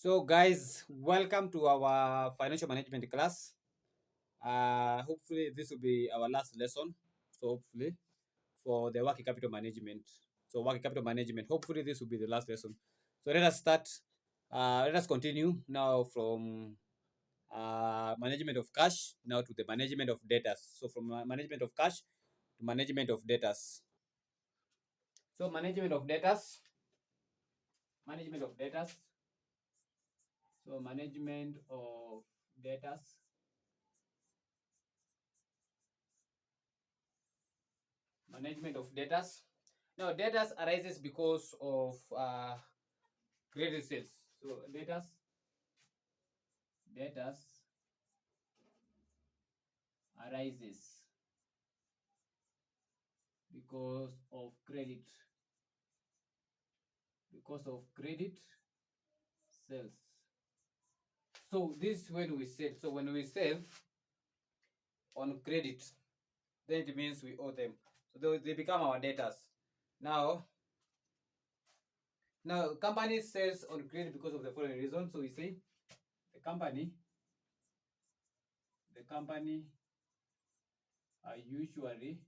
So, guys, welcome to our financial management class. Hopefully, this will be our last lesson. So, hopefully, for the working capital management. So, working capital management. Hopefully, this will be the last lesson. So, let us start. Let us continue now from management of cash now to the management of debtors. So, from management of cash to management of debtors. So, management of debtors. Management of debtors. So, management of debtors. Management of debtors. Now, debtors arises because of credit sales. So, debtors arises because of credit sales. So, this when we sell. So, when we sell on credit, then it means we owe them. So, they become our debtors. Now, company sells on credit because of the following reason. So, we say the company usually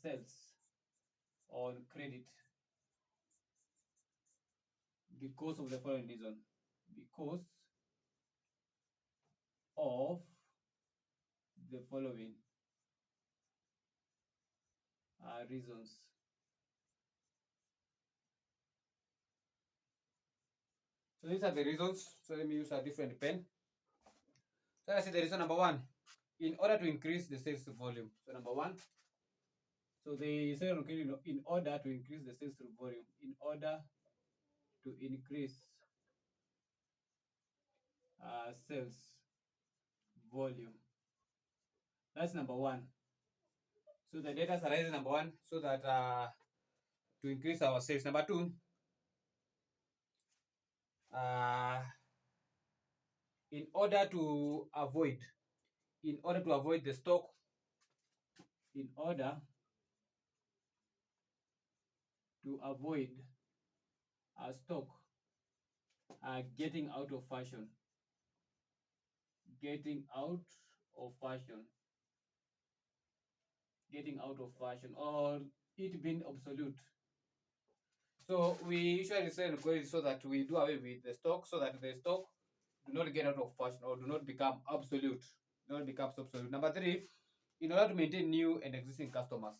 sells on credit because of the following reason. Because of the following reasons. So these are the reasons. So let me use a different pen. So I see the reason number one. In order to increase the sales volume. So number one. So they say okay, in order to increase the sales volume. In order to increase sales volume. That's number one. So the data arises number one so that to increase our sales. Number two, uh, in order to avoid the stock, in order to avoid a stock getting out of fashion, getting out of fashion, getting out of fashion, or it being obsolete. So we usually sell credit so that we do away with the stock, so that the stock do not get out of fashion or do not become obsolete. Do not become obsolete. Number three, in order to maintain new and existing customers.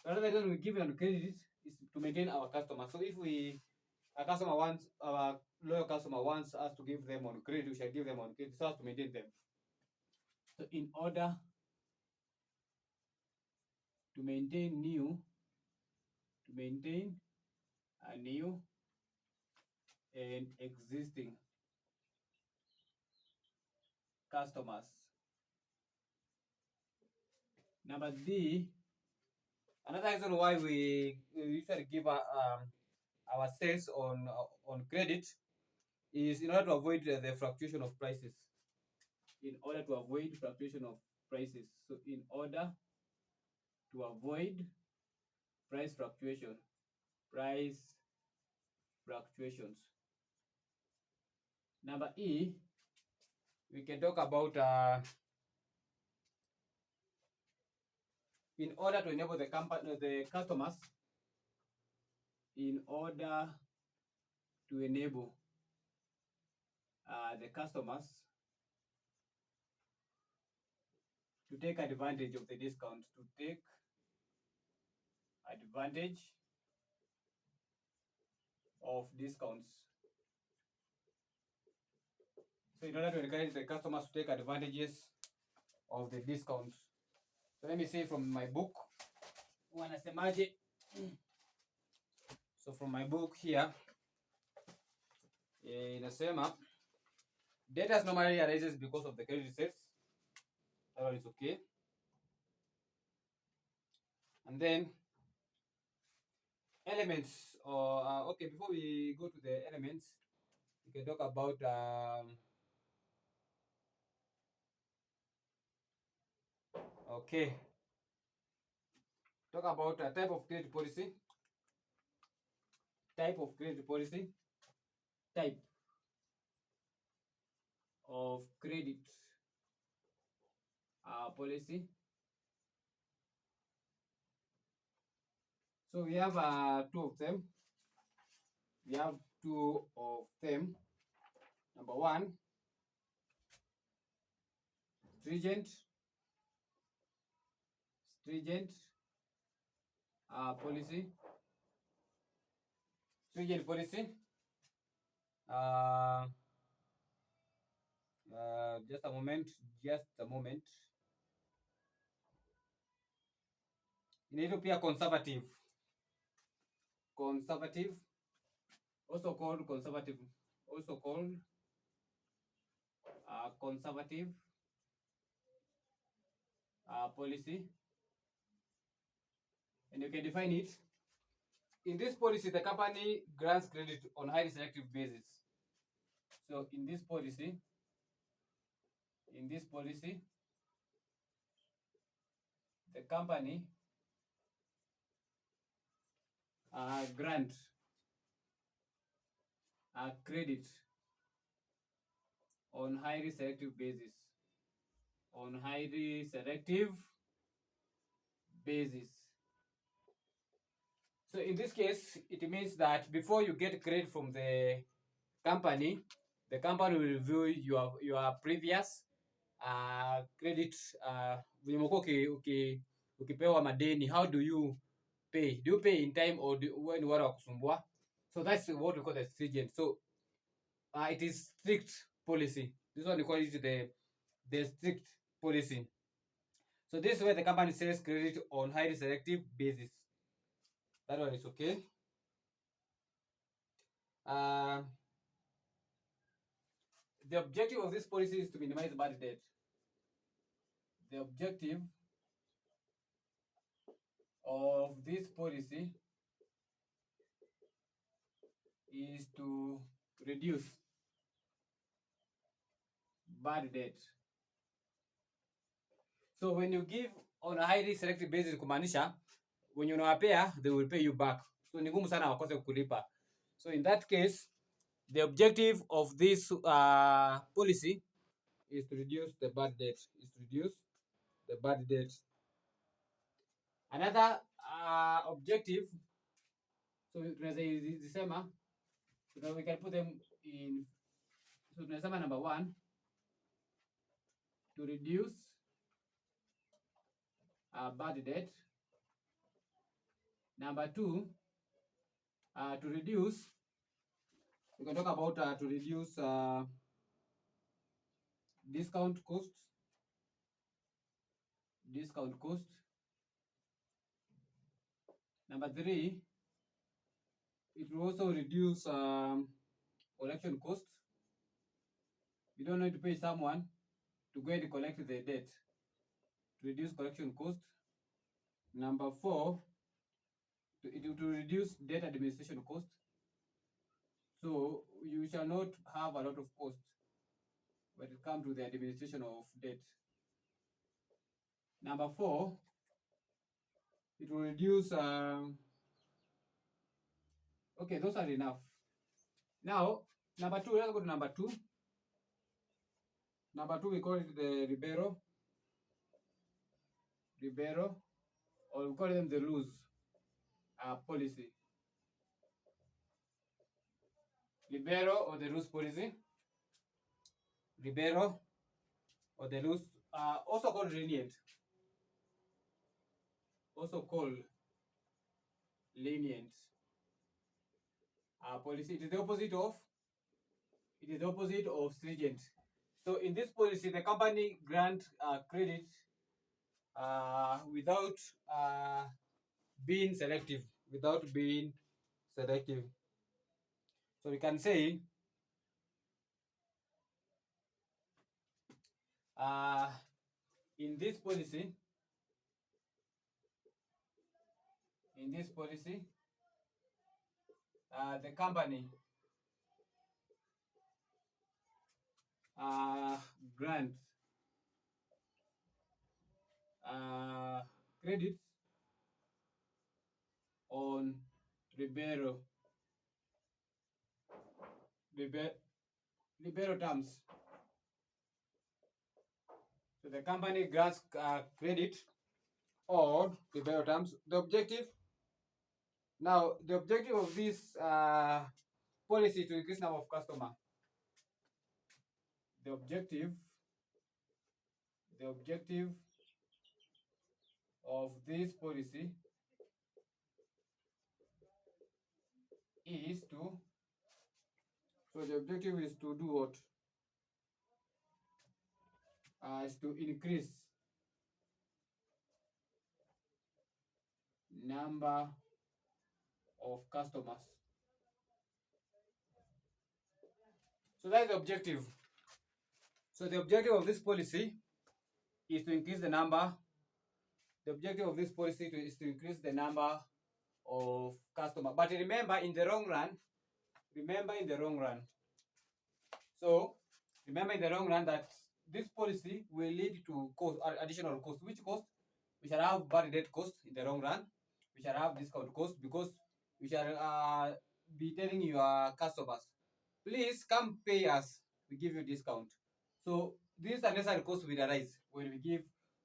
Another reason we give on credit is to maintain our customers. So if our loyal customer wants us to give them on credit, we shall give them on credit so as to maintain them. So in order to maintain a new and existing customers. Number D, another reason why we usually give our sales on credit is in order to avoid the fluctuation of prices. In order to avoid fluctuation of prices. So in order to avoid price fluctuations. Number E, we can talk about in order to enable the customers, in order to enable the customers to take advantage of the discount, to take advantage of discounts. So in order to encourage the customers to take advantages of the discount. So let me say from my book, wanasemaje? So from my book here, inasema debtors normally arises because of the credit sales. That one is okay. And then elements, or okay, before we go to the elements, we can talk about okay, talk about type of credit policy, type of credit policy, type. of credit policy. So we have two of them. We have two of them. Number one, stringent policy. Stringent policy. Uh, just a moment. Just a moment. In Ethiopia, conservative. Conservative. Also called conservative. Also called conservative policy. And you can define it. In this policy, the company grants credit on highly selective basis. So in this policy, the company grant credit on highly selective basis. On highly selective basis. So in this case, it means that before you get credit from the company will review your previous credit venye umekuwa ukipewa madeni. How do you pay? Do you pay in time or when wale wa kusumbua? So that's what we call the stringent. So it is strict policy. This one we call it the strict policy. So this is where the company sells credit on highly selective basis. That one is okay. The objective of this policy is to minimize bad debt. The objective of this policy is to reduce bad debt. So when you give on a highly selective basis, kumaanisha when unawapea they will pay you back. So ni ngumu sana wakose kulipa. So in that case, the objective of this policy is to reduce the bad debt. Another objective, so tunaweza zisema, so we can put them in. So tunasema number one, to reduce bad debt. Number two, to reduce, we can talk about to reduce discount cost. Number three, it will also reduce collection cost. You don't need to pay someone to go and collect the debt, to reduce collection cost. Number four, it will reduce debt administration cost. So you shall not have a lot of cost when it comes to the administration of debt. Number four, it will reduce. Okay, those are enough. Now, number two, let's go to number two. Number two, we call it the Ribeiro, or we call them the rules policy. Ribeiro or the rules policy. Ribeiro or the rules, also called lenient. Policy. It is the opposite of stringent. So in this policy, the company grant credit without being selective. So we can say in this policy, the company grant credits on Ribeiro terms. So the company grants credit or the better terms. The objective of this policy is to increase number of customer. The objective, the objective of this policy is to, so the objective is to do what? Is to increase number of customers. So that's the objective. So the objective of this policy is to increase the number. The objective of this policy is to increase the number of customers. But remember, in the long run, so remember in the long run that this policy will lead to cost, additional cost. Which cost? We shall have validate cost in the long run. We shall have discount cost because we shall be telling your customers, please come pay us. We give you discount. So these unnecessary costs will arise when we give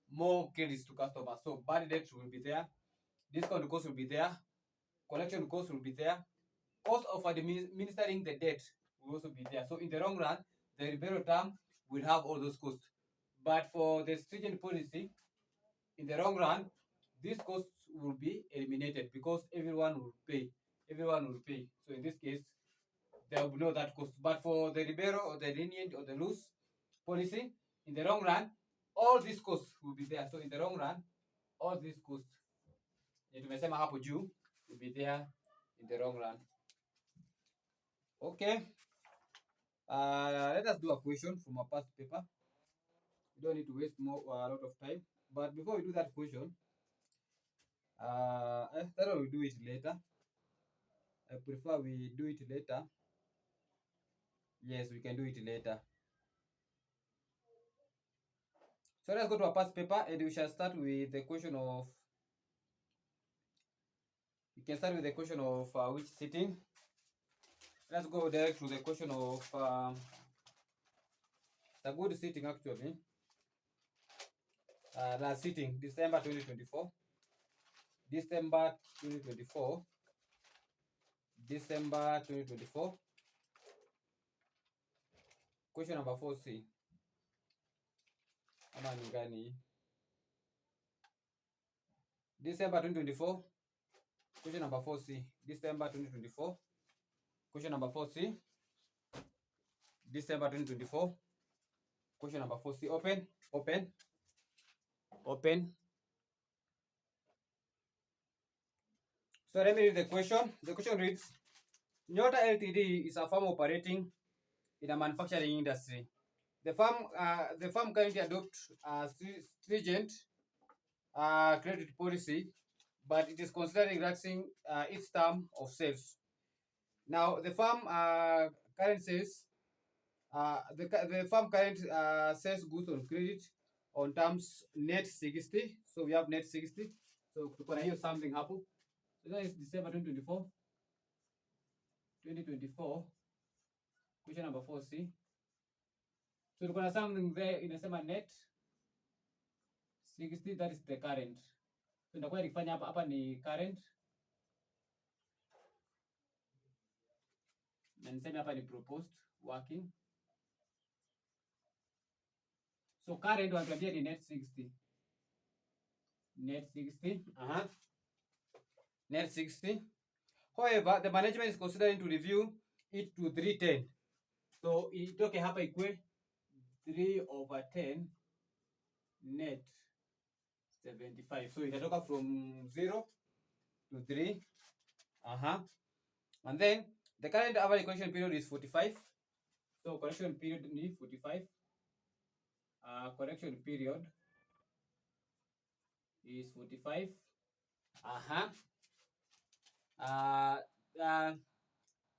more credits to customers. So bad debt will be there, discount cost will be there, collection cost will be there, cost of administering the debt will also be there. So in the long run, the Ribeiro term will have all those costs. But for the stringent policy, in the long run, these costs will be eliminated because everyone will pay. Everyone will pay. So in this case, there will be no that cost. But for the Ribeiro or the lenient or the loose policy, in the long run, all these costs will be there. So in the long run, all these costs tumesema hapo juu will be there in the long run. Okay. Let us do a question from a past paper. We don't need to waste a lot of time. But before we do that question, I thought we'll do it later. I prefer we do it later. Yes, we can do it later. So let's go to our past paper and we shall start with the question of, we can start with the question of which sitting. Let's go direct to the question of the good sitting actually. Last sitting, December 2024. December 2024. December 2024. Question number 4C. Ama ni gani? December 2024. Question number 4C. December 2024. Question number 4C. December 2024. Question number 4C. Open. Open. Open. So let me read the question. The question reads, Nyota Ltd is a firm operating in a manufacturing industry. The firm currently adopts a stringent credit policy, but it is considering relaxing its term of sales. Now, the firm current says the firm current sells goods on credit on terms net 60. So we have net 60. So tuko na hiyo something hapo. So that is December 2024. 2024. Question number 4C. So tuko na something there inasema net 60, that is the current. So nitakuwa nikifanya hapa ni current. Na niseme hapa ni proposed working. So current wanatuambia ni net 60. Net 60. Net 60. However, the management is considering to review it to 310. So itoke hapa ikue 3/10 net 75. So itatoka from 0 to 3. And then the current average correction period is 45. So correction period ni 45. Correction period is 45.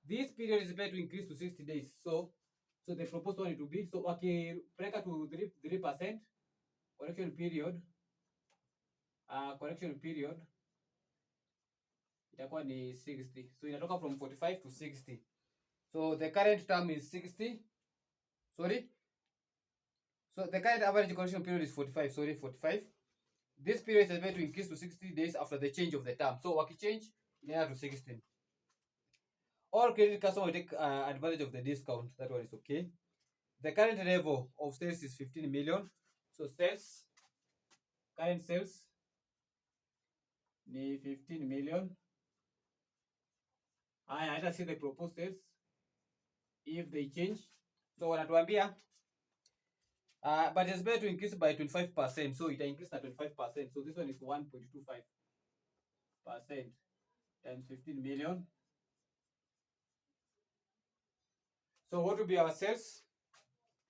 This period is better to increase to 60 days. So the proposed one it will be, so wakipeleka to 3%, correction period itakuwa ni 60. So inatoka from 45 to 60. So the current term is 60. Sorry. So the current average collection period is 45. Sorry, 45. This period is estimated to increase to 60 days after the change of the term. So wakichange inaenda to 16. All credit customers will take advantage of the discount. That one is okay. The current level of sales is 15 million. So sales, current sales ni 15 million. I let us see the proposed sales if they change. So wanatuambia but it's better to increase by 25%. So it increased at 25%. So this one is 1.25% times 15 million. So what will be our sales?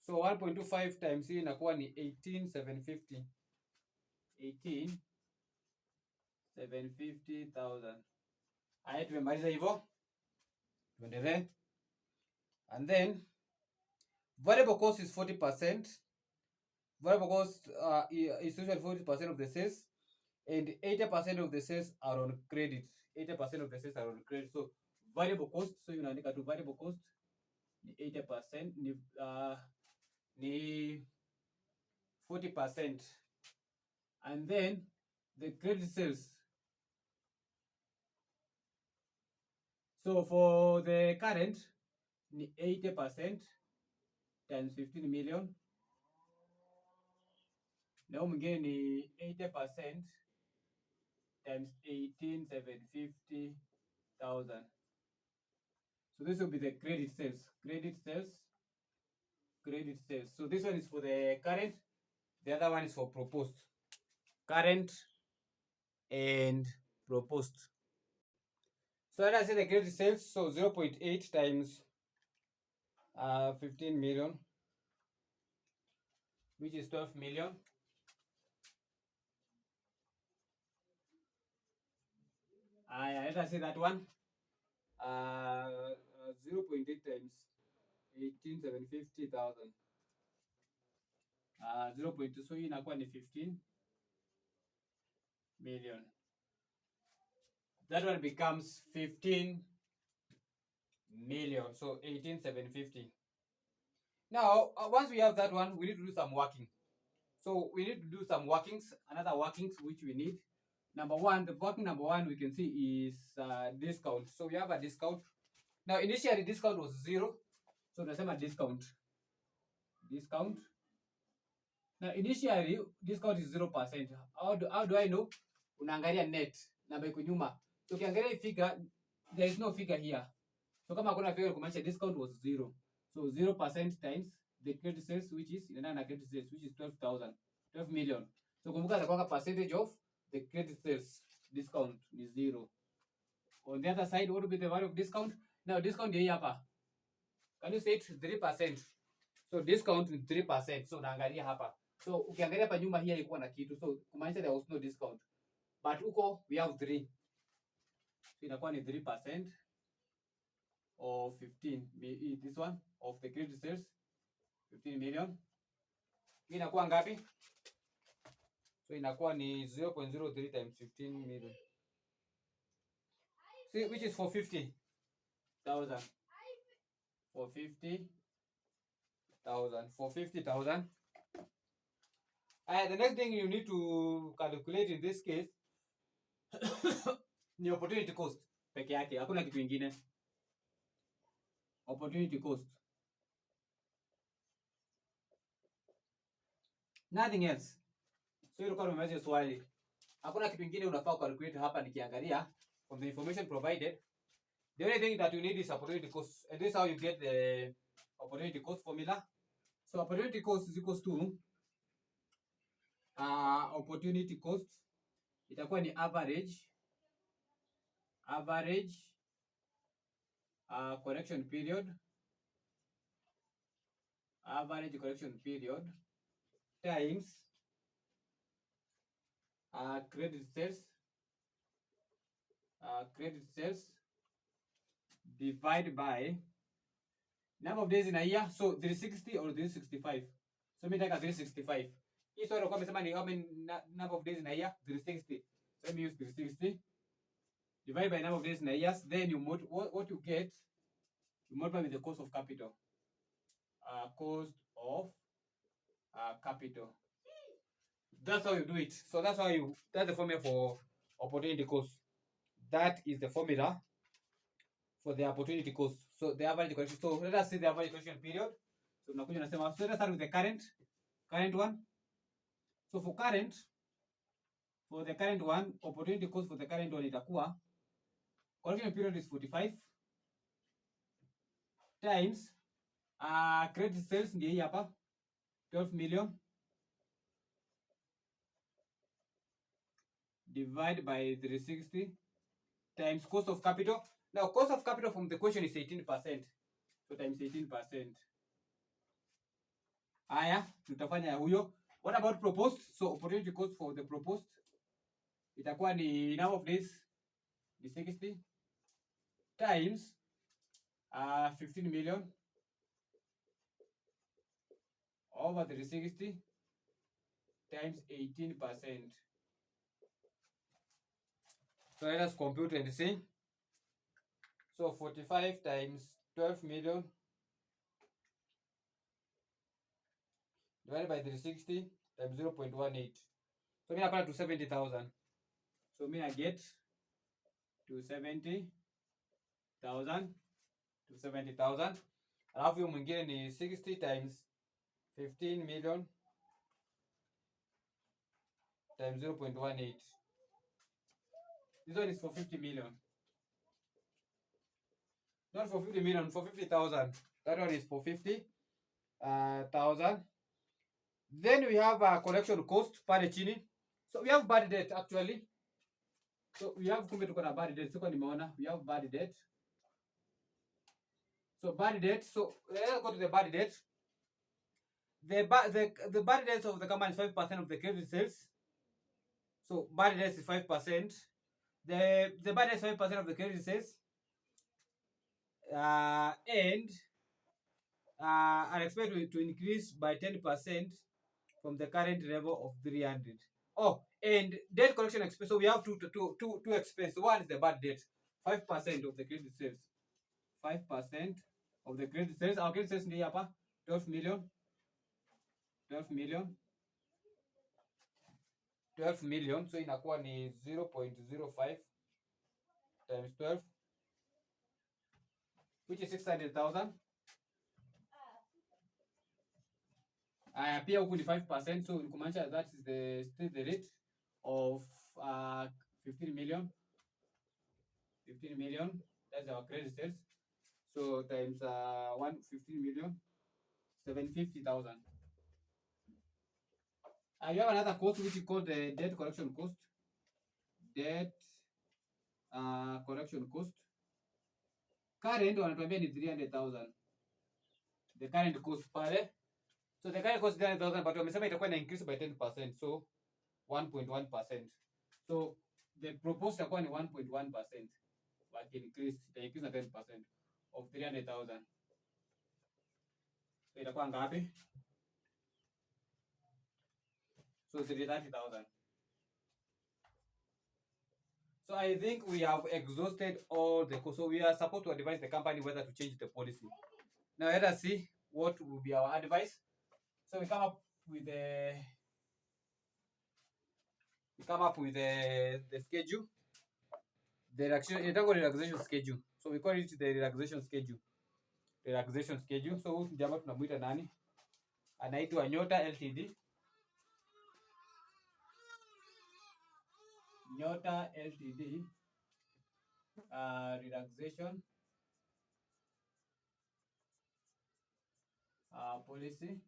So 1.25 times hii inakuwa ni 18,750. 18,750,000. Haya, tumemaliza hivyo. Tuendelee. And then variable cost is 40%. Variable cost is usually 40% of the sales, and 80% of the sales are on credit. 80% of the sales are on credit. So variable cost, so unaandika tu variable cost ni 80%, ni 40%. And then the credit sales. So for the current, ni 80% times 15 million. Now mwingine ni 80% times 18,750,000. So this will be the credit sales. Credit sales. Credit sales. So this one is for the current. The other one is for proposed. Current and proposed. So let us say the credit sales. So 0.8 times 15 million, which is 12 million. Let us say that one. 0.8 times 18,750,000. 0.2, so hii inakuwa ni 15 million. That one becomes 15 million. So 18,750. Now, once we have that one, we need to do some working. So we need to do some workings, another workings which we need. Number one, the working number one we can see is discount. So we have a discount. Now initially discount was 0. So tunasema discount. Discount. Now initially discount is 0%. How do I know? Unaangalia net namba iko nyuma. So ukiangalia figure, there is no figure here. So kama kuna figure kumaanisha discount was 0. So 0% times the credit sales, which is inaenda na credit sales, which is 12,000, 12 million. So kumbuka atakuwa percentage of the credit sales. Discount is 0. On the other side, what will be the value of discount? Now discount hii hapa. Can you say it 3%? So discount is 3%. So unaangalia hapa. So ukiangalia hapa nyuma hii ilikuwa na kitu. So kumaanisha there was no discount. But huko we have 3. So inakuwa ni 3% of 15. This one of the credit sales 15 million. Hii inakuwa ngapi? So inakuwa ni 0.03 times 15 million. See, which is for 50,000. For 50,000. For 50,000. The next thing you need to calculate in this case ni opportunity cost peke yake, hakuna kitu kingine. Opportunity cost. Nothing else. So hilo kama umeweza swali. Hakuna kitu kingine unafaa calculate hapa nikiangalia from the information provided. The only thing that you need is opportunity cost. And this is how you get the opportunity cost formula. So opportunity cost is equals to opportunity cost itakuwa ni average correction period, average correction period times credit sales divided by number of days in a year. So 360 or 365. So me take a 365. Hii swali kwa amesema ni how many number of days in a year? 360. So let me use 360 divided by number of days in a year. Then you what you get, you multiply with the cost of capital. Cost of capital. That's how you do it. So that's the formula for opportunity cost. That is the formula for the opportunity cost. So the average collection. So let us see the average collection period. So tunakuja nasema, so let's start with the current one. So for the current one, opportunity cost for the current one itakuwa, collection period is 45 times credit sales ndio hii hapa 12 million divide by 360 times cost of capital. Now cost of capital from the question is 18%. So times 18%. Haya, tutafanya huyo. What about proposed? So opportunity cost for the proposed itakuwa ni number of days ni 60 times 15 million over 360 times 18%. So let us compute and see. So 45 times 12 million divided by 360 times 0.18. So me napata to 70,000. So me I get to 70,000 to 70,000. Alafu hiyo mwingine ni 60 times 15 million times 0.18. This one is for 50 million. Not for 50 million, for 50,000. That one is for 50,000. Then we have a collection cost pale chini. So we have bad debt actually. So we have kumbe tuko na bad debt. Siko nimeona we have bad debt. So bad debt. So let's go to the bad debt. The bad debt of the company is 5% of the credit sales. So bad debt is 5%. The bad debt is 5% of the credit sales. And are expected to increase by 10% from the current level of 300. Oh, and debt collection expense. So we have two expenses. One is the bad debt, 5% of the credit sales. 5% of the credit sales. Our credit sales ni hapa 12 million. 12 million. 12 million. So inakuwa ni 0.05 times 12, which is 600,000. Pia huku ni 5%, so kumaanisha that is still the rate of 15 million. 15 million, that's our credit sales. So times 15 million, 750,000. You have another cost which is called the debt collection cost. Debt collection cost. Current wanatuambia ni 300,000. The current cost pale. So the current cost is 300,000, but wamesema itakuwa na increase by 10%, so 1.1%. So the proposed itakuwa ni 1.1%, but increase na 10% of 300,000. So itakuwa ngapi? So 330,000. So I think we have exhausted all the costs. So we are supposed to advise the company whether to change the policy. Now let us see what will be our advice. So we come up with the schedule. The relaxation schedule. So we call it the relaxation schedule. Relaxation schedule. So huyu jamaa tunamuita nani? Anaitwa Nyota Ltd. Nyota Ltd. Relaxation policy.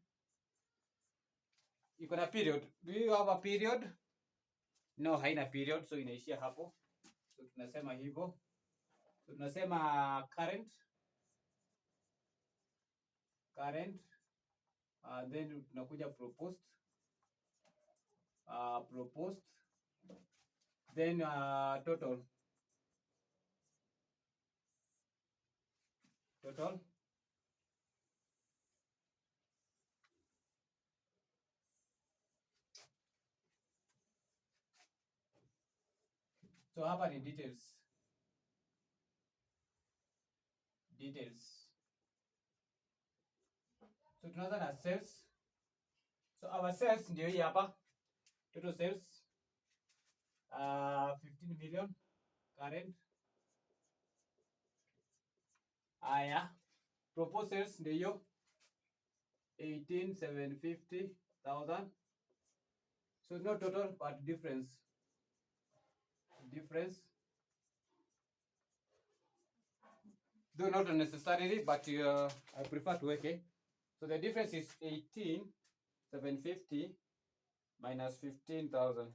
Iko na period. Do you have a period? No, haina period, so inaishia hapo. So tunasema hivyo. So tunasema current. Then tunakuja proposed. Then total. So hapa ni details. So tunaanza na sales. So our sales ndio hii hapa. Total sales 15 million current. Aya, proposed sales ndio hiyo 18,750,000. So no total but difference. Though not necessarily, but I prefer to work. So the difference is 18,750 minus 15,000.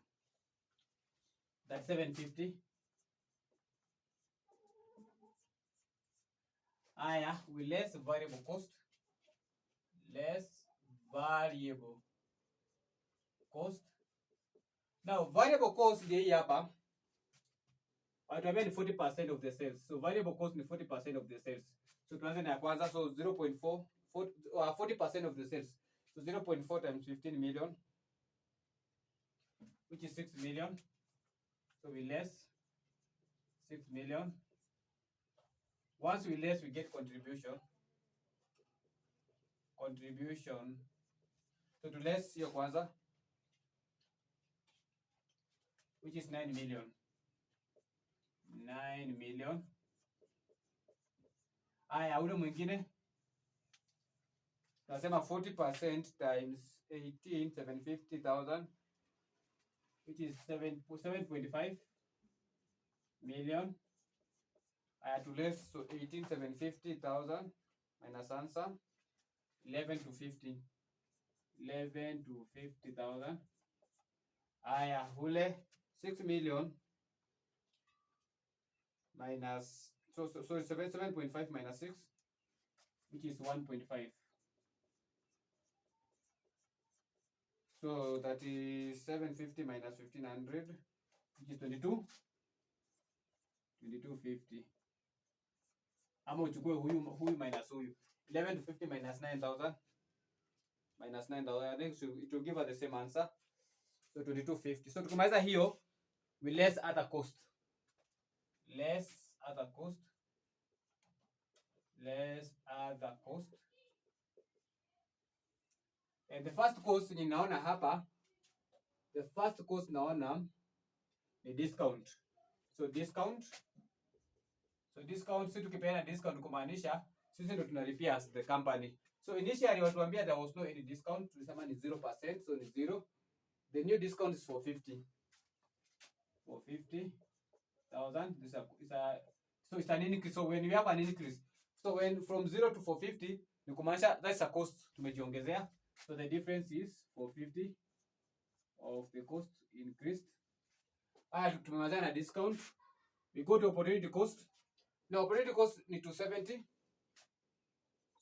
That's 750. Aya, we less variable cost. Less variable cost. Now variable cost ndio hii hapa. Watuambia ni 40% of the sales. So variable cost ni 40% of the sales. So tuanze na ya kwanza. So 0.4 40% of the sales. So 0.4 times 15 million, which is 6 million. So we less 6 million. Once we less, we get contribution. So to less hiyo kwanza, which is 9 million. 9 million. Aya, ule mwingine tunasema 40% times 18,750,000, which is 7.5 million. Aya, to less, so 18,750,000 minus answer 11 to 50. 11 to 50,000. Aya, ule 6 million minus, so 7.5 minus 6, which is 1.5. So that is 750 minus 1500, which is 2250. Ama uchukue huyu minus huyu. 11 to 50 minus 9,000. Minus 9,000. I think it will give us the same answer. So 2250. So tukimaliza hiyo, we less other cost. Less other cost. And the first cost ninaona hapa, the first cost naona ni discount. So discount, si tukipeana discount kumaanisha sisi ndo tunalipia as the company. So initially watuambia there was no any discount, tulisema ni 0%, so ni 0. The new discount is for 50. For 50,000. So it's an increase. So when we have an increase, so when from 0 to 450, ni kumaanisha that's a cost tumejiongezea. So the difference is 450 of the cost increased. Tumemaliza na discount. We go to opportunity cost. Now opportunity cost ni 270.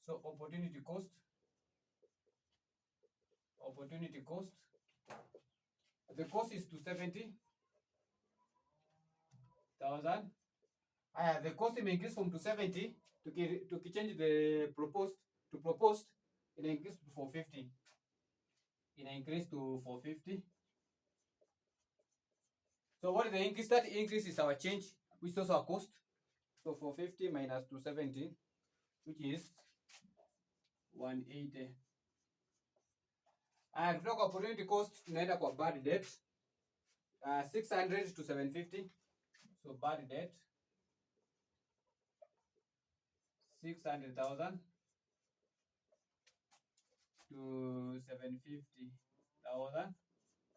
So opportunity cost. The cost is 270,000. The cost may increase from 270 to change the proposed to proposed. It increase to 450. So what is the increase? That increase is our change, which is also our cost. So 450 minus 270, which is 180. Kutoka opportunity cost tunaenda kwa bad debt. 600 to 750. So bad debt 600,000 to 750,000.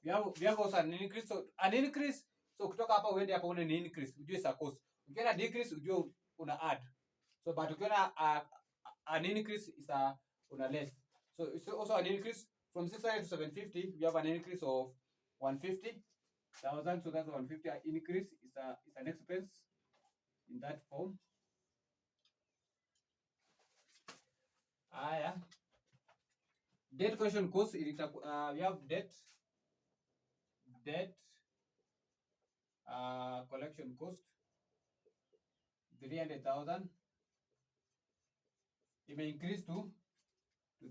We have also an increase. So an increase, so kutoka hapa uende hapa una increase, ujue is a cost. Ukiona decrease ujue una add. So but ukiona an increase is una less. So it's also an increase from 600 to 750. We have an increase of 150,000. So that's 150 increase is an expense in that form. Debt collection cost, we have debt collection cost 300,000. It may increase to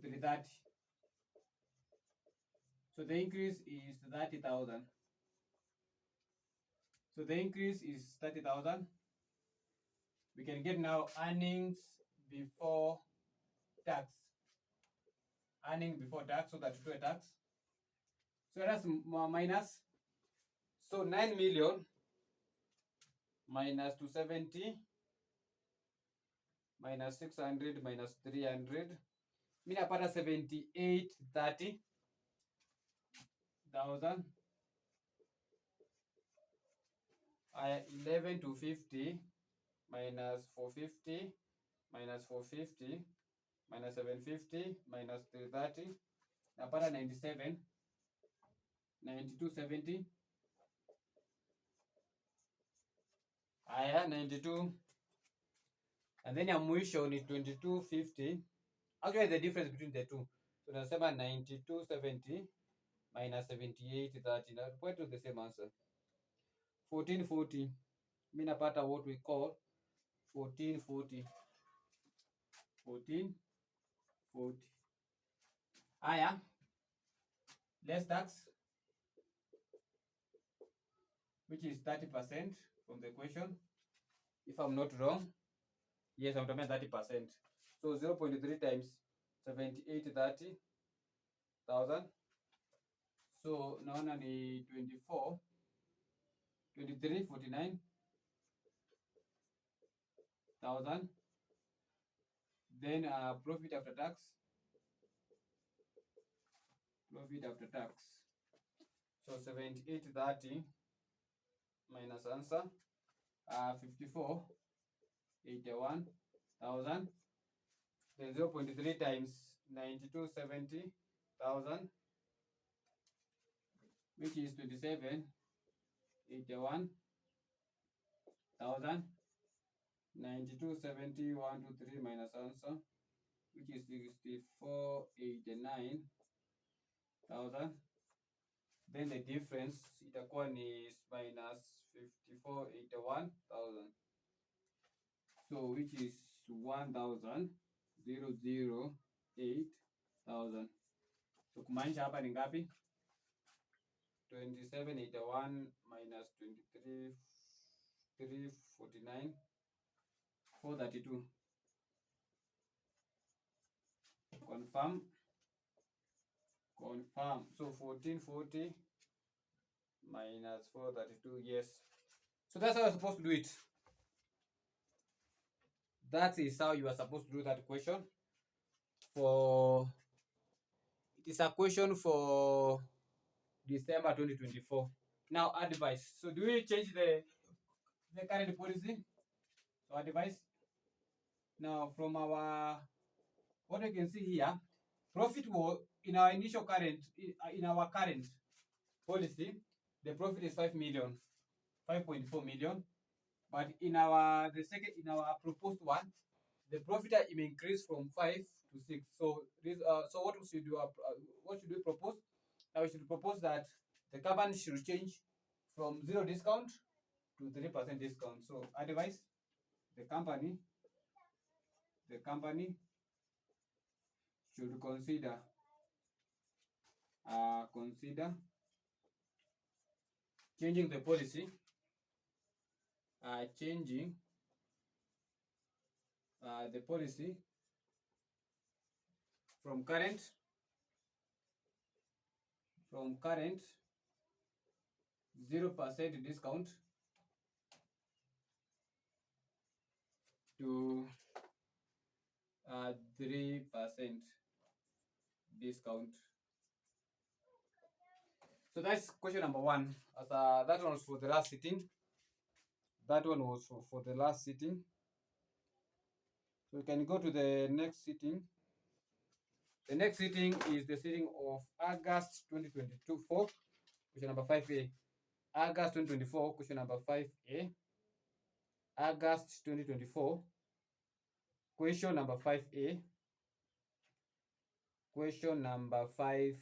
330. So the increase is 30,000. So the increase is 30,000. We can get now earnings before tax. So that we do a tax. So that's minus. So 9 million minus 270 minus 600 minus 300. Mimi napata 78,30,000. 11 to 50 minus 450 minus 450 minus 750 minus 330. Napata 97, 9270. Haya, 92. And then ya mwisho ni 2250. Actually, the difference between the two. So tunasema 9270 minus 7830. Na point to the same answer. 1440. Mimi napata what we call 1440. 1440. Haya, less tax, which is 30% from the question. If I'm not wrong, yes, I'm talking 30%. So 0.3 times 78,30,000. So naona ni 24, 23,49,000. Then profit after tax. Profit after tax. So 78,30 minus answer 54,81,000. Then 0.3 times 92,70,000, which is 27,81,000. 92,70,123 minus answer, which is 64,89,000. Then the difference itakuwa ni minus 54,81,000. So which is 1,008,000. So kumaanisha hapa ni ngapi? 2781 minus 23,349, 432. Confirm. Confirm. So 1440 minus 432. Yes. So that's how you're supposed to do it. That is how you are supposed to do that question. It is a question for December 2024. Now advice. So do we change the current policy? So advice. Now from our what you can see here, profit was in our initial current in our current policy, the profit is 5 million, 5.4 million. But in our proposed one, the profit increased from 5 to 6. So this so what should do? What should we propose? Now we should propose that the company should change from 0 discount to 3% discount. So advice, the company should consider changing the policy, changing the policy from current 0% discount to 3% discount. So that's question number 1. As that one was for the last sitting. That one was for the last sitting. So we can go to the next sitting. The next sitting is the sitting of August 2024, question number 5A. August 2024, question number 5A. August 2024, question number 5A. Question number 5.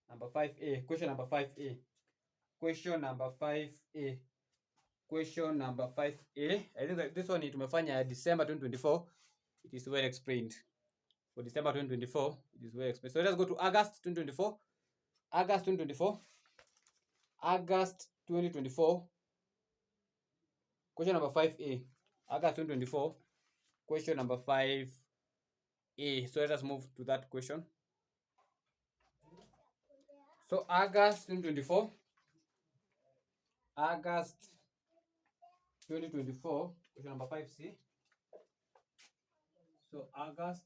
Number 5A. Question number 5A. Question number 5A. Question number 5A. I think that this one tumefanya December 2024. It is well explained. For December 2024, it is well explained. So let's go to August 2024. August 2024. August 2024. Question number 5A. August 2024. Question number 5A. So let us move to that question. So August 2024. August 2024, question number 5C. So August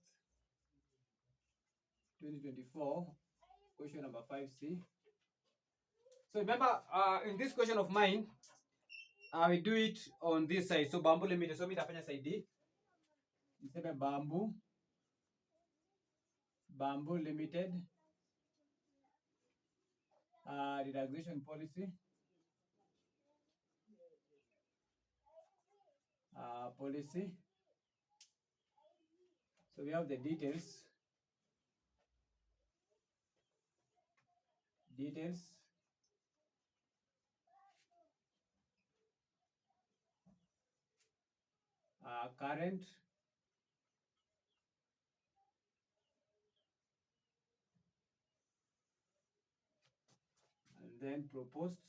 2024, question number 5C. So remember, in this question of mine, I will do it on this side. So Bamboo Limited. So mitafanya side D. Niseme Bamboo Limited relaxation policy. Policy. So we have the details. Current, and then proposed,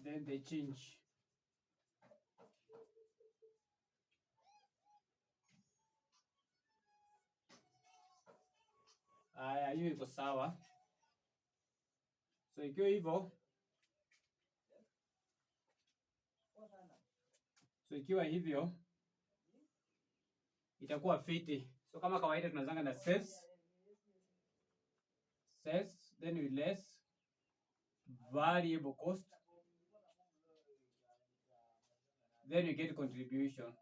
then they change. Hiyo iko sawa. So ikiwa hivyo, itakuwa fiti. So kama kawaida tunazanga na sales, then we less variable cost, then you get contribution.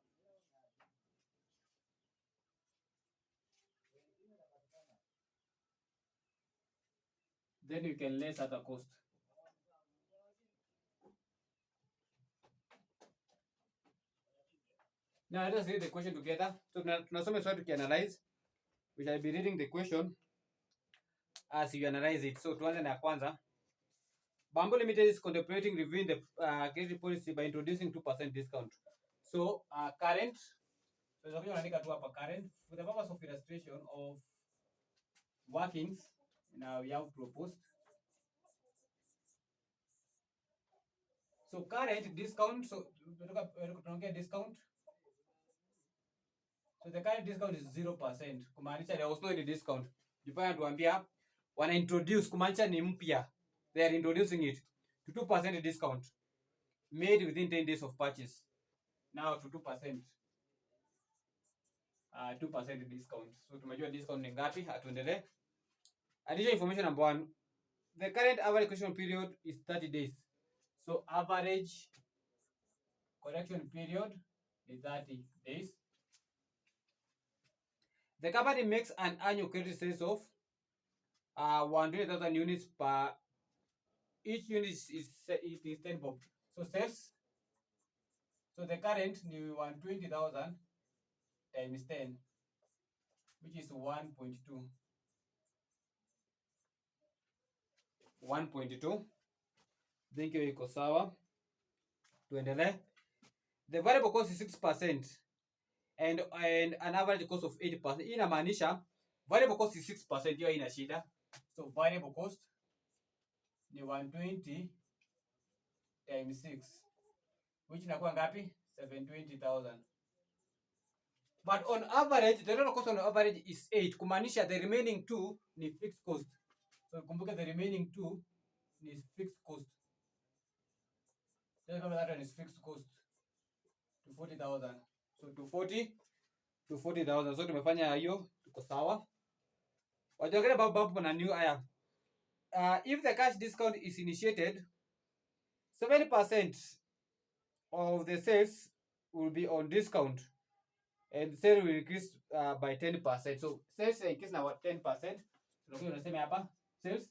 Then you can less other cost. Now let us read the question together. So tunasoma swali tukianalyze. We shall be reading the question as you analyze it. So tuanze na kwanza. Bamboo Limited is contemplating reviewing the credit policy by introducing 2% discount. So current. So unaandika tu hapa current for the purpose of illustration of workings. Now we have proposed. So current discount. So tunataka discount. So the current discount is 0%. Kumaanisha there was no any discount. Jipaya tuambia wana introduce kumaanisha ni mpya. They are introducing it to 2% discount made within 10 days of purchase. Now to 2%. 2% discount. So tumejua discount ni ngapi? Atuendelee. Additional information number 1. The current average collection period is 30 days. So average collection period is 30 days. The company makes an annual credit sales of 100,000 units per. Each unit is 10 bob. So sales. So the current ni 120,000 times 10, which is 1.2. 1.2. Thank you, iko sawa. Tuendelee. The variable cost is 6% and an average cost of 80%. Hii inamaanisha variable cost is 6%, hiyo haina shida. So variable cost ni 120 times 6, which inakuwa ngapi? 720,000. But on average, the total cost on average is 8. Kumaanisha the remaining 2 ni fixed cost. So kumbuka the remaining 2 is fixed cost. Just remember that one is fixed cost to 40,000. So to 40,000. So tumefanya hiyo, tuko sawa. Wajongele babu na new aya. If the cash discount is initiated, 70% of the sales will be on discount and sale will increase by 10%. So sales increase na 10%. Ndio unasema hapa sales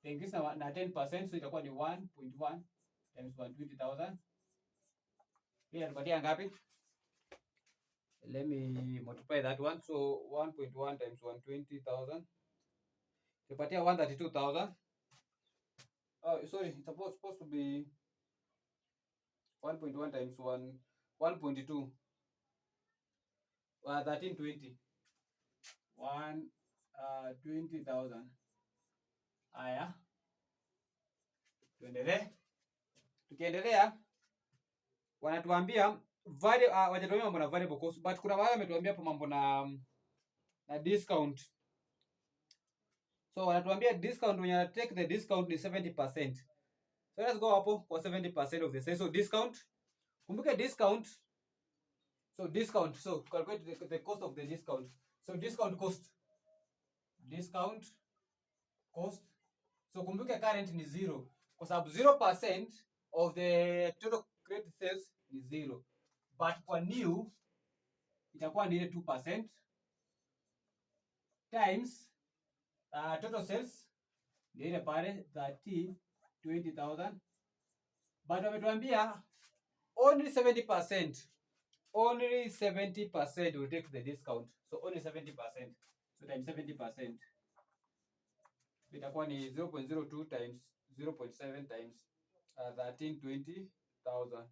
increase na 10%, so itakuwa ni 1.1 times 120,000. Hii inatupatia ngapi? Let me multiply that one. So 1.1 times 120,000. Tupatia 132,000. Oh, sorry, it's supposed to be 1.1 times 1.2. 1320. 20,000. Aya. Tuendelee. Tukiendelea wanatuambia wajatuambia mambo na variable cost, but kuna wale wametuambia hapo mambo na discount. So wanatuambia discount, when you take the discount ni 70%. So let's go hapo kwa 70% of the sales. So discount, kumbuka discount. So discount, so calculate the cost of the discount. So discount cost. So kumbuka current ni 0 kwa sababu 0% of the total credit sales ni 0. But kwa new itakuwa ni ile 2% times total sales ni ile pale 20,000. But wametuambia only 70%. Only 70% will take the discount. So only 70%. So times 70%. Itakuwa ni 0.02 times 0.7 times 20,000.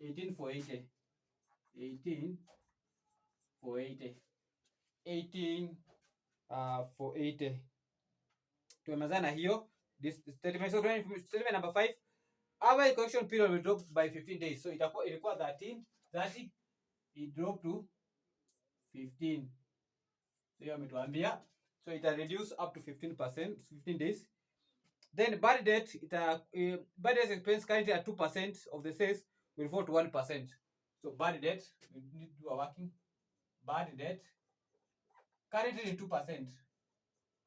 18,480. 18,480. Tumemalizana hiyo. This statement. So statement number 5. Average collection period will drop by 15 days. So ilikuwa 30, it dropped to 15. So hiyo ametuambia. So it reduce up to 15%, 15 days. Then bad debt, bad debt expense currently at 2% of the sales will fall to 1%. So bad debt, we need to do a working. Bad debt currently 2%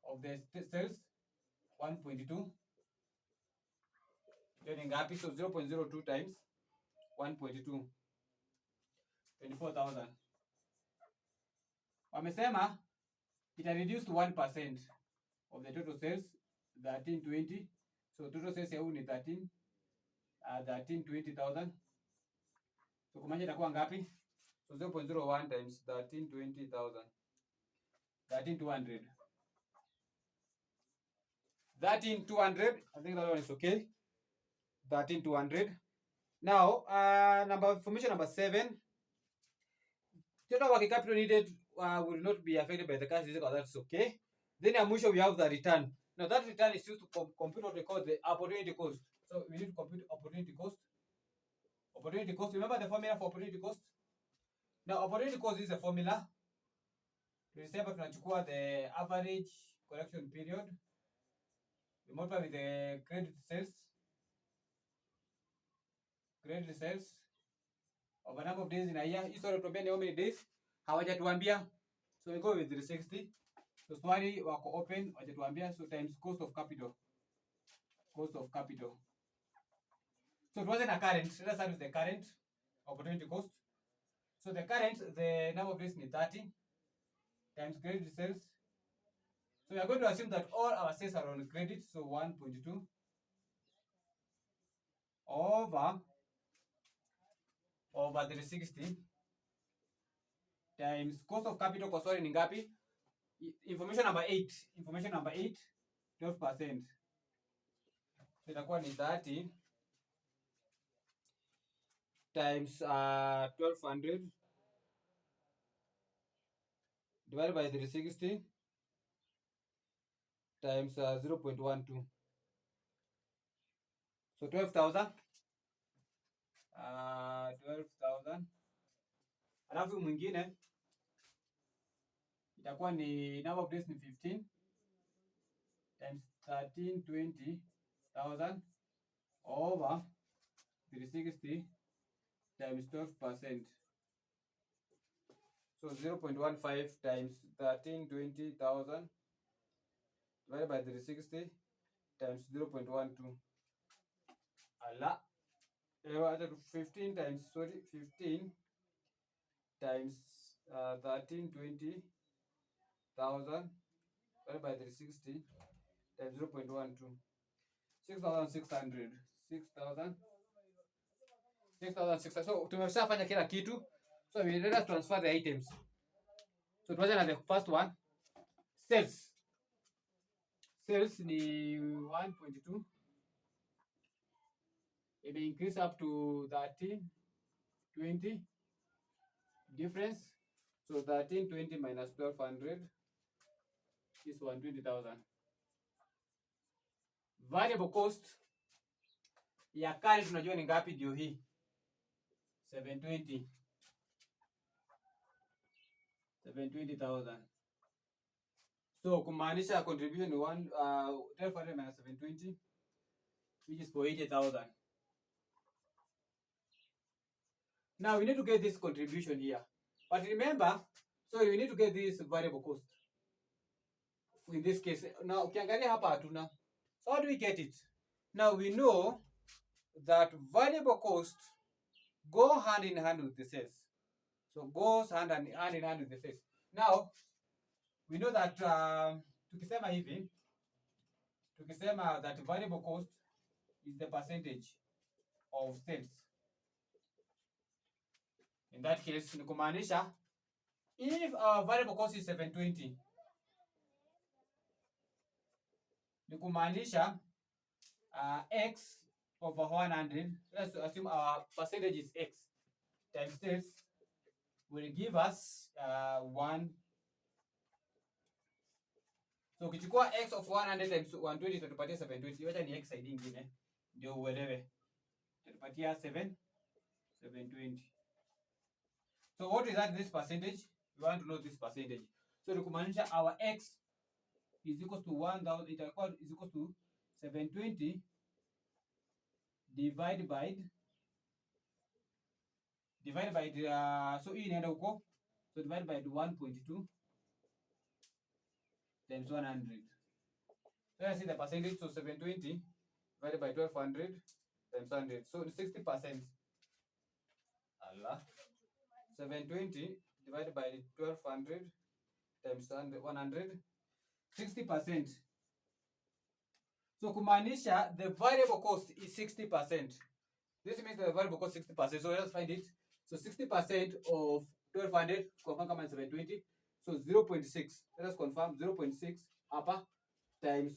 of the sales, 1.2. Then ngapi? So 0.02 times 1.2, 24,000. Wamesema it reduced to 1% of the total sales, 1320. So total sales ya huu ni 1320,000. So kumaanisha itakuwa ngapi? So 0.01 times 1320,000. 13,200. 13,200. I think that one is okay. 13,200. Now, information number 7. Total working capital needed will not be affected by the cash reserve. That's okay. Then at mwisho we have the return. Now that return is used to compute what they call the opportunity cost. So we need to compute opportunity cost. Opportunity cost. Remember the formula for opportunity cost? Now opportunity cost is a formula. Tulisema tunachukua the average collection period, we multiply with the credit sales of a number of days in a year. Hizo tuambia ni how many days? Hawajatuambia. So we go with 360. So swali wako open, hawajatuambia. So times cost of capital. Cost of capital. So it wasn't a current. Let's start with the current opportunity cost. So the current, the number of days is 30 times credit sales. So we are going to assume that all our sales are on credit. So 1.2 over 360 times cost of capital kwa swali ni ngapi? Information number 8. 12%. So itakuwa ni 30 times 1200 divided by 360 times 0.12. So 12,000. 12,000. Alafu mwingine itakuwa ni number of days ni 15 times 1320,000 over 360 times 12%. So 0.15 times 1320,000 divided by 360 times 0.12. Ala. 15 times 1320,000 divided by 360 times 0.12. 6,600. 6,600. So tumeshafanya kila kitu. So we let us transfer the items. So tuanze na the first one. Sales. Sales ni 1.2. It may increase up to 1320. Difference. So 1320 minus 1200 is 120,000. Variable cost ya kari tunajua ni ngapi? Ndio hii 720. 720,000. So kumaanisha contribution ni 1200 minus 720, which is for 80,000. Now we need to get this contribution here. But remember, so we need to get this variable cost. In this case, now ukiangalia hapa hatuna. So how do we get it? Now we know that variable cost go hand in hand with the sales. So goes hand in hand with the sales. Now we know that tukisema hivi, tukisema that variable cost is the percentage of sales. In that case, ni kumaanisha if our variable cost is 720, ni kumaanisha x over 100, let's assume our percentage is x times sales will give us 1. So ukichukua x of 100 times 120 itatupatia 720. Wacha ni x side nyingine ndio uelewe. Itatupatia 720. So what is that this percentage? We want to know this percentage. So ni kumaanisha our x is equals to 1000, itakuwa is equals to 720 divided by so hii inaenda huko, so divided by 1.2 times 100. So I see the percentage, so 720 divided by 1200 times 100, so 60%. Allah, 720 divided by 1200 times 100, 60%. So kumaanisha the variable cost is 60%. This means the variable cost 60%. So let's find it. So 60% of 1200, confirm kama 720. So 0.6. Let us confirm 0.6 hapa times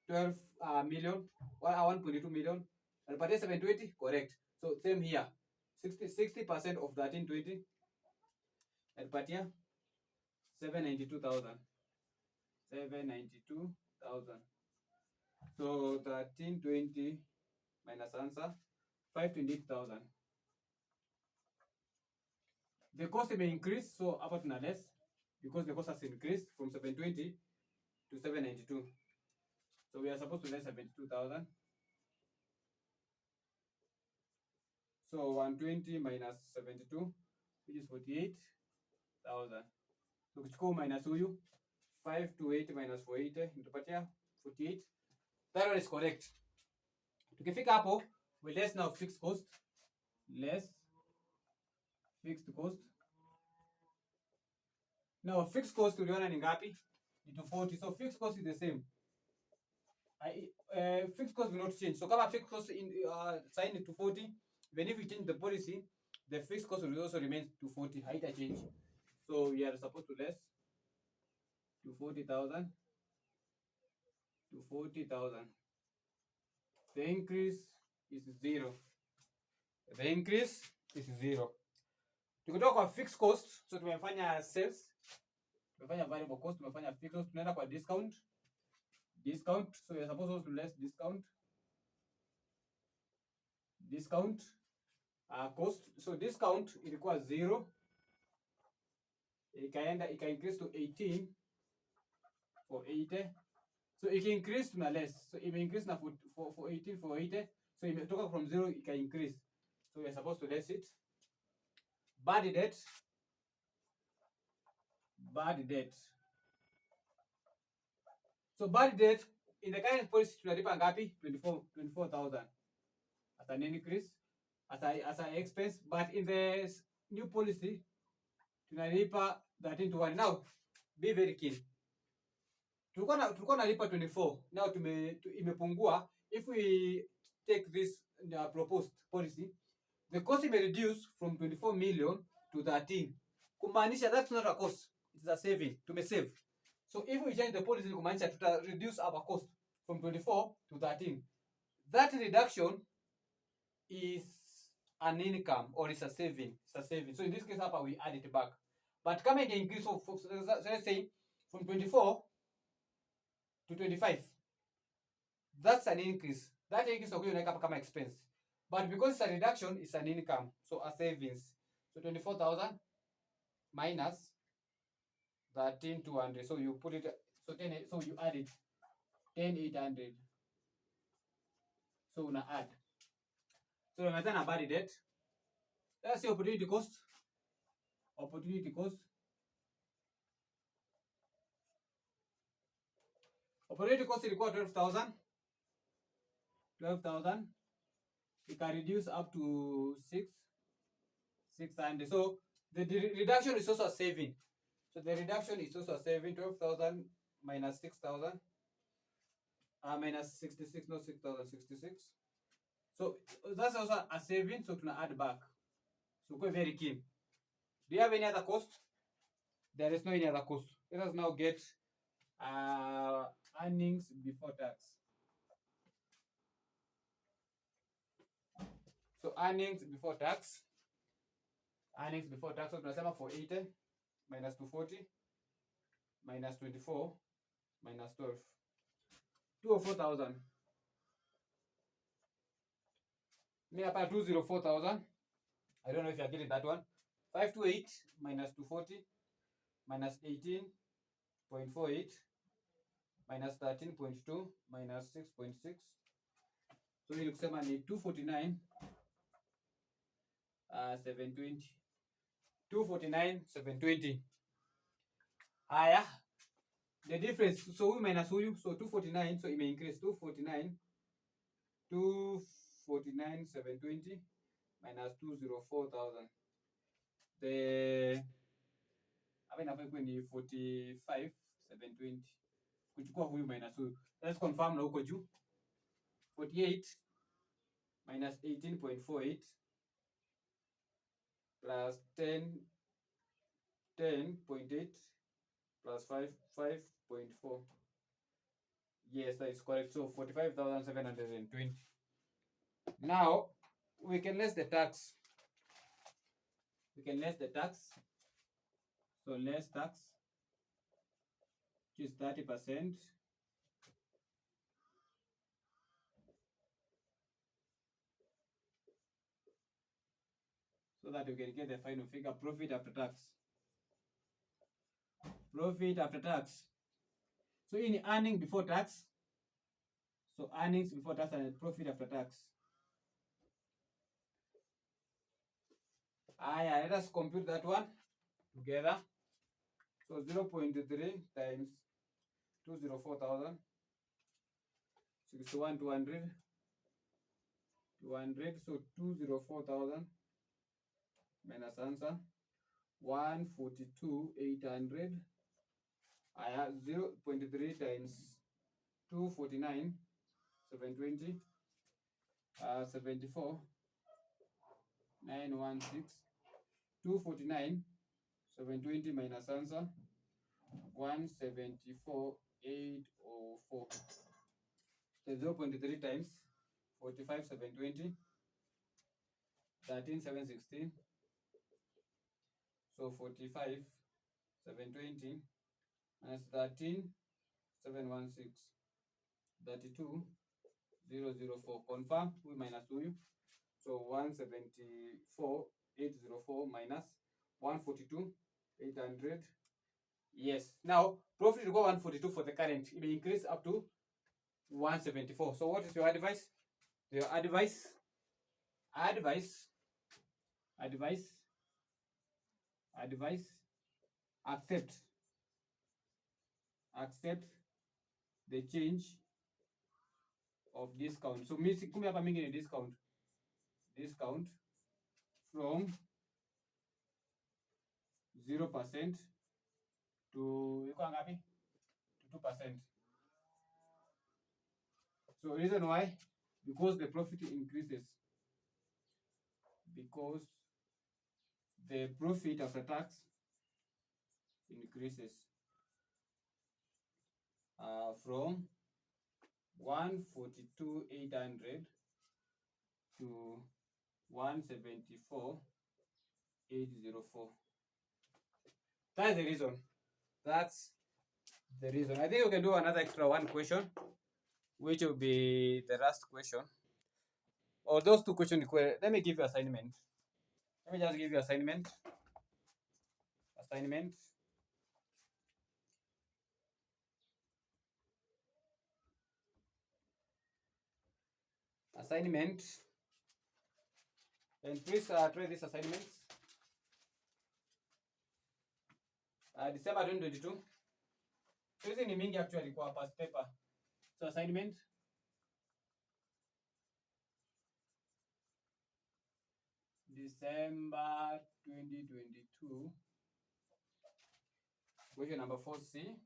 12 million, 1.2 million. Alipata 720, correct. So same here. 60% of 1320. Alipata 792,000. 792,000. So 1320 minus answer 528,000. The cost may increase, so hapa tuna less because the cost has increased from 720 to 792. So we are supposed to less 72,000. So 120 minus 72, which is 48,000. So kuchukua minus huyu 528 minus 480 nitupatia 48. That one is correct. Tukifika hapo, we less now fixed cost. Less fixed cost. Now fixed cost tuliona ni ngapi? Ni 240. So fixed cost is the same. Fixed cost will not change. So kama fixed cost in sign 240, even if we change the policy, the fixed cost will also remain 240. Haita change. So we are supposed to less 240,000. 240,000. The increase is 0. The increase is 0. Tukitoka kwa fixed cost, so tumefanya sales, tumefanya variable cost, tumefanya fixed cost, tunaenda kwa discount. Discount, so we are supposed to less discount. Discount cost, so discount ilikuwa 0. Ika increase to 18 for 80. So it increase to less. So it increase na for 18 for 80. So imetoka from 0 ika increase. So we are supposed to less it. Bad debt. Bad debt. So bad debt in the current policy tunalipa ngapi? 24,000 as an increase, as an expense. But in the new policy tunalipa 13 to 1. Now be very keen. Tulikuwa nalipa 24. Now imepungua. If we take this proposed policy, the cost may reduce from 24 million to 13. Kumaanisha that's not a cost, it's a saving. Tumesave. So if we change the policy, kumaanisha tuta reduce our cost from 24 to 13. That reduction is an income or is a saving. It's a saving. So in this case hapa we add it back. But kama it increase, so let's say from 24 to 25, that's an increase. That increase okay unaweka kama expense. But because it's a reduction, it's an income, so a savings. So 24,000 minus 13,200. So you put it, so 10, so you add it 10,800. So una add. So umezana habari debt. Let's see opportunity cost. Opportunity cost. Opportunity cost ilikuwa 12,000. 12,000. You can reduce up to 600. So the reduction is also a saving. So the reduction is also a saving. 12,000 minus 6,000. Minus 66, not 6,000, 66. So that's also a saving. So to add back. So we're very keen. Do you have any other cost? There is no any other cost. Let us now get earnings before tax. So earnings before tax. Earnings before tax. So tunasema 480 minus 240 minus 24 minus 12. 204,000. Me hapa 204,000. I don't know if you're getting that one. 528 minus 240 minus 18.48 minus 13.2 minus 6.6. So hii kusema ni 249 720. 249 720. Haya, the difference, so huyu minus huyu, so 249, so it may increase 249 720 minus 204,000. The hapa ni 45 720. Kuchukua huyu minus huyu. Let's confirm na huko juu. 48 minus 18.48 plus 10.8 plus 5.4. Yes, that is correct. So 45,720. Now we can less the tax. We can less the tax. So less tax, which is 30%. So that you can get the final figure, profit after tax. Profit after tax. So in earning before tax. So earnings before tax and profit after tax. Let us compute that one together. So 0.3 times 204,000. 61,200. 200. So 204,000 minus answer 142,800. 0.3 times 249 720. 74 916. 249 720 minus answer 174,804. So 0.3 times 45 720. 13 716. So 45 720 minus 13 716. 32,004. Confirm we minus huyu. So 174,804 minus 142,800. Yes. Now profit will go 142 for the current. It may increase up to 174. So what is your advice? Your advice accept the change of discount. So kumbe hapa mingi ni discount from 0% to iko ngapi? To 2%. So reason why? Because the profit increases. Because the profit after tax increases from 142,800 to 174,804. That's the reason. That's the reason. I think we can do another extra one question, which will be the last question. or those two questions. Let me give you assignment. Let me just give you assignment. Assignment. Assignment. And please try these assignments. December 2022. So hizi ni mingi actually kwa past paper. So assignment. December 2022. Question number 4C.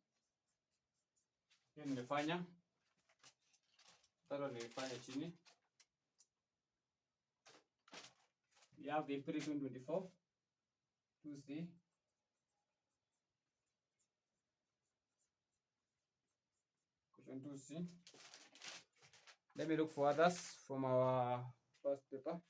Hiyo nimefanya. Sasa nilifanya chini. We have April 2024. 2C. Question 2C. Let me look for others from our first paper.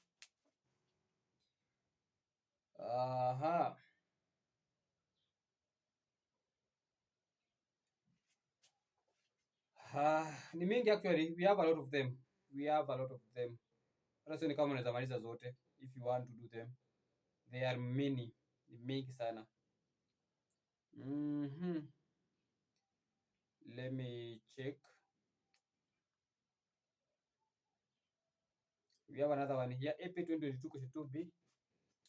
Ni mingi actually. We have a lot of them. We have a lot of them. Hata sio ni kama unaweza maliza zote if you want to do them. They are many. Ni mingi sana. Let me check. We have another one here. April 2022 question 2B.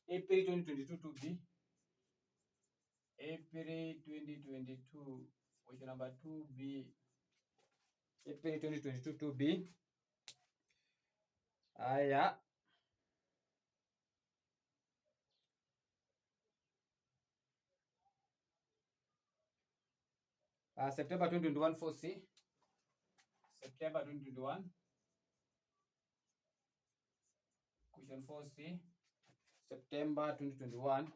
April 2022 2B. April 2022 question number 2B. April 2022 2B. Aya. September 2021 4C. September 2021. Question 4C. September 2021.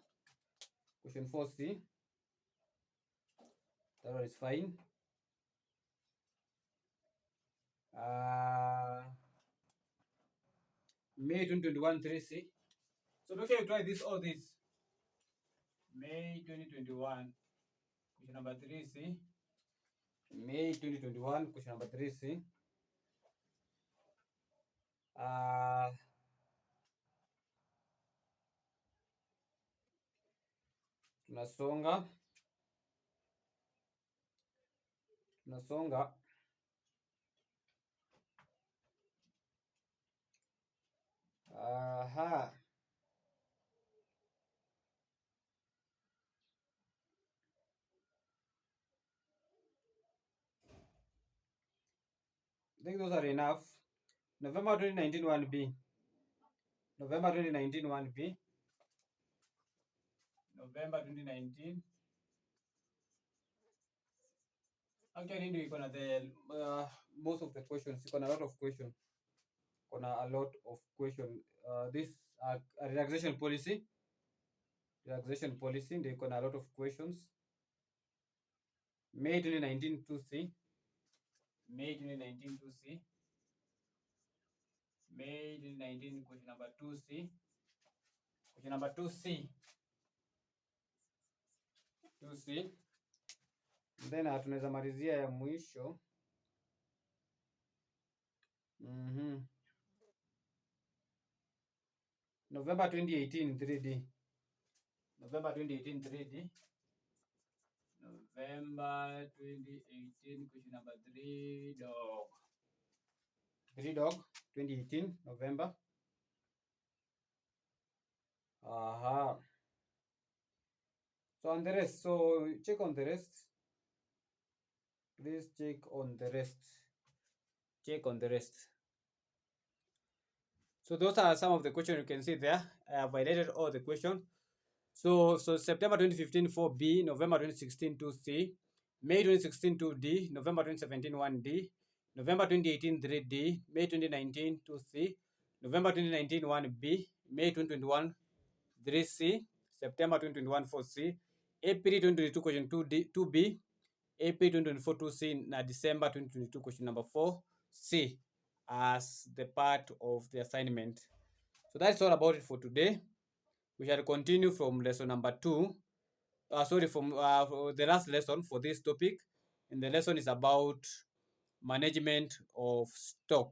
Question 4C. That one is fine. May 2021 3C. So make sure you try this all this. May 2021. Question number 3C. May 2021. Question number 3C. Tunasonga. I think those are enough. November 2019 1B. November 2019 1B. November 2019. Actually ndio iko na the most of the questions. Iko na a lot of questions. A lot of questions. This relaxation policy. Relaxation policy ndio iko na a lot of questions. May 2019 2C. May 2019 2C. May 2019 question number 2C. Question number 2C. 2C. Then tunaweza malizia ya mwisho. November 2018 3D. November 2018 3D. November 2018 question number 3 dog. 3 dog 2018 November. So on the rest, so check on the rest. Please check on the rest. Check on the rest. So those are some of the questions you can see there. I have highlighted all the questions. So September 2015 4B, November 2016 2C, May 2016 2D, November 2017 1D, November 2018 3D, May 2019 2C, November 2019 1B, May 2021 3C, September 2021 4C, April 2022 question 2B, April 2024 2C, na December 2022 question number 4C as the part of the assignment. So that's all about it for today. We shall continue from lesson number 2. From the last lesson for this topic. And the lesson is about management of stock.